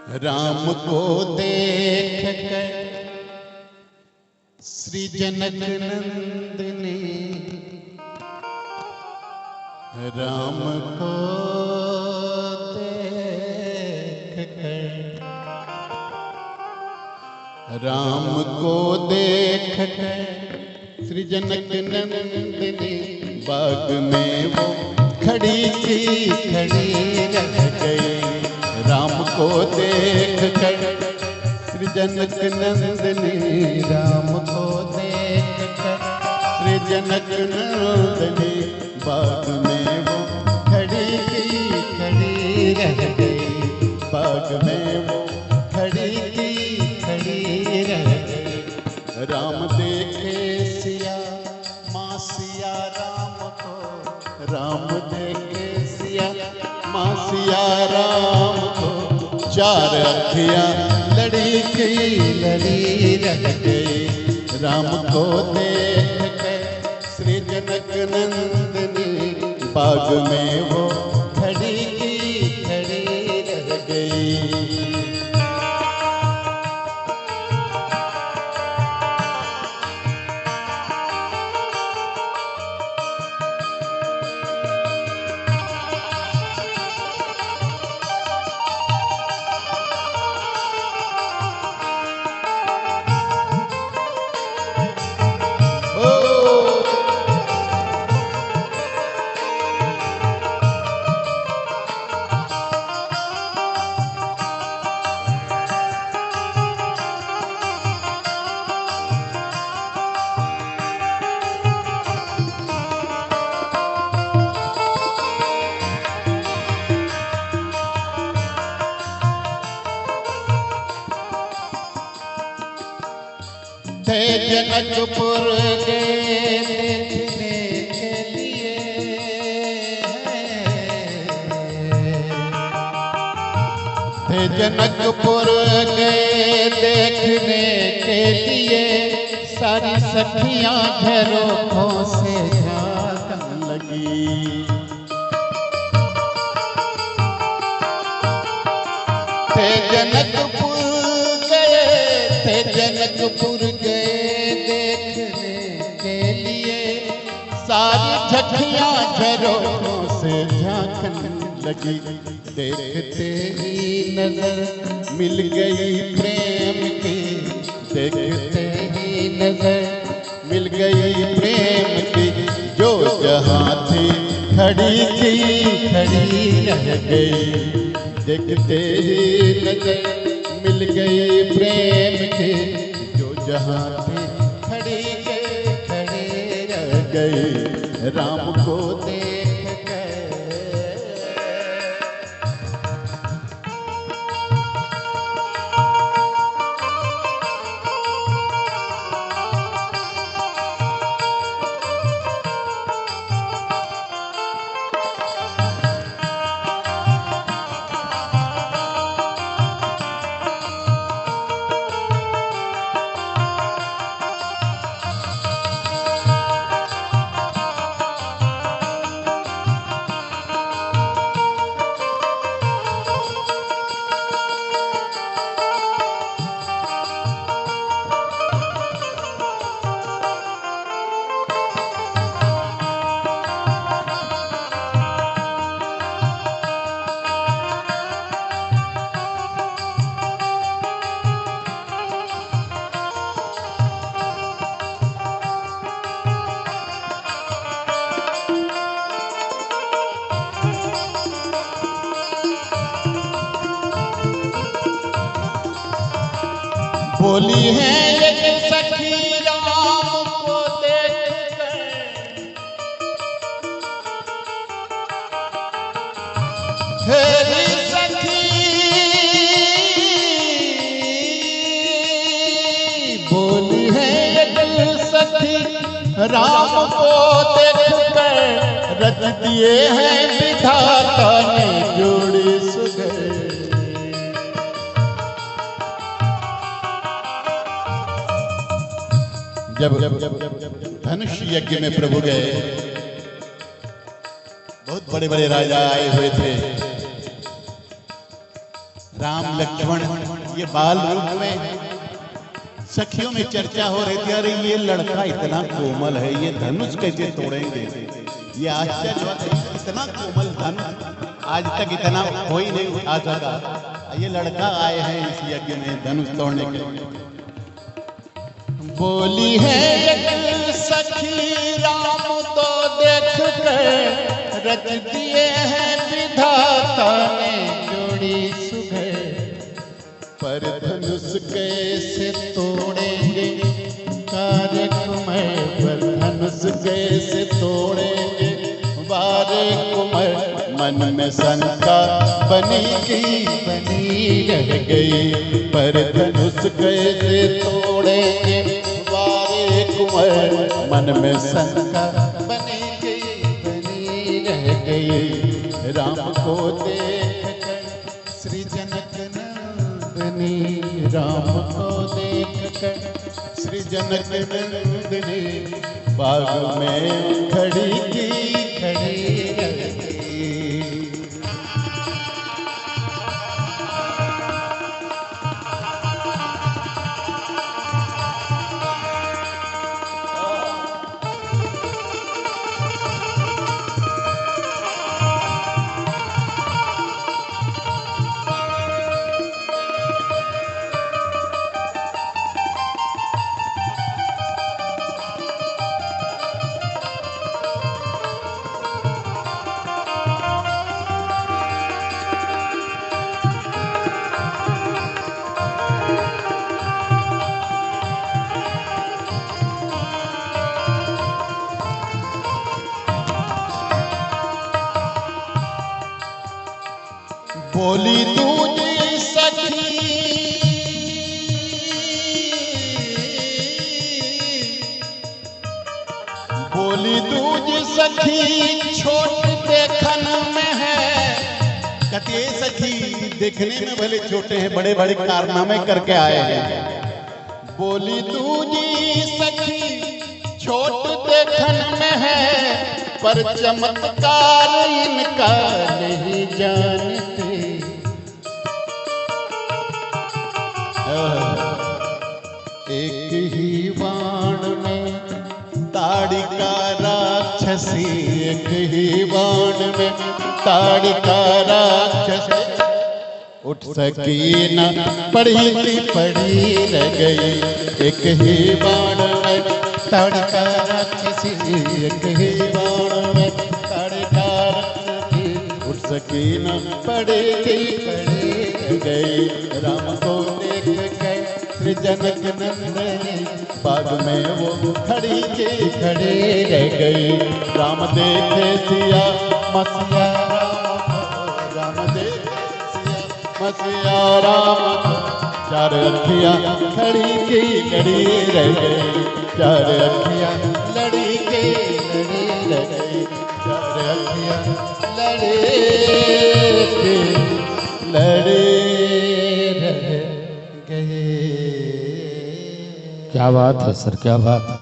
राम को देख कर श्री जनक नंदनी, राम को देख कर, राम को देख कर श्री जनक नंदनी, बाग में वो खड़ी थी खड़ी रह गई। राम को देख कर श्री जनक नंदनी, राम को देख कर श्री जनक नंदनी, बाग में वो खड़ी थी खड़ी रह गई। बाग में वो खड़ी थी खड़ी रह गई। राम देखे सिया माँ सिया राम को, राम देखे सिया माँ सिया राम को, चार अखियाँ लड़ी की लड़ी रह गई। राम को देख कर श्री जनक नंदनी, बाग में वो खड़ी की खड़ी रह गई। थे जनकपुर गए देखने के लिए, थे जनकपुर गए देखने के लिए, सारी सखियां झरोखों से झांकन लगी। थे जनकपुर गए, थे जनकपुर झखियाँ झरोखों से झांकन लगी। देखते ही नजर मिल गई प्रेम की, देखते ही नजर मिल गई प्रेम की, जो जहाँ थी खड़ी थी खड़ी रह गई। देखते ही नजर मिल गई प्रेम की, जो जहाँ थी खड़ी खड़ी रह गई। राम को देख कर बोली है एक सखी राम को देख कर, तेरी सखी बोली है एक सखी राम को देख कर, रच दिए हैं विधाता ने जोड़ी सुगई। जब धनुष यज्ञ में प्रभु गए, बहुत बड़े बड़े राजा आए हुए थे। राम लक्ष्मण ये बाल रूप में सखियों में चर्चा हो रही थी, अरे ये लड़का इतना कोमल है, ये धनुष कैसे तोड़ेंगे। ये आश्चर्य है, इतना कोमल धनुष आज तक इतना कोई नहीं उठा सका। ये लड़का आए हैं इस यज्ञ में धनुष तोड़ने के लिए। बोली है एक सखी राम तो देख कर रच दिए हैं विधाता ने जोड़ी सुबह, पर धनुष कैसे तोड़ेंगे कार्य कुमार, पर धनुष कैसे तोड़ेंगे बारे कुमार। मन में शंका बनी रह गई, पर धनुष कैसे तोड़ेंगे बारे कुमार। मन में शंका बनी रह गई। राम को देख कर श्री जनक नंदनी, राम को देख कर श्री जनक नंदनी बाग में खड़ी रह गई। बोली दूजी सखी छोट देखन में है। कहती है सखी देखने में भले छोटे हैं, बड़े बड़े कारनामे करके आए हैं। बोली दूजी सखी छोट देखन में है, पर चमत्कार इनका नहीं जानते। एक ही बाण में ताड़िका राक्षसी, एक ही बाण में ताड़िका राक्षसी उठ सकी न पड़ी रह गई। एक ही बाण में ताड़िका राक्षसी, एक ही बाण में ताड़िका राक्षसी उठ सकी न पड़ी रह गई। राम को देख कर श्री जनक नंदनी बाग में वो खड़ी रह गई। राम देखे सिया मसिया राम देखे सिया मसिया राम, चार अखियाँ खड़ी रह गई। चार अखियाँ लड़ी रह गई। चार अखियाँ लड़े रह गए। क्या बात है सर, क्या बात।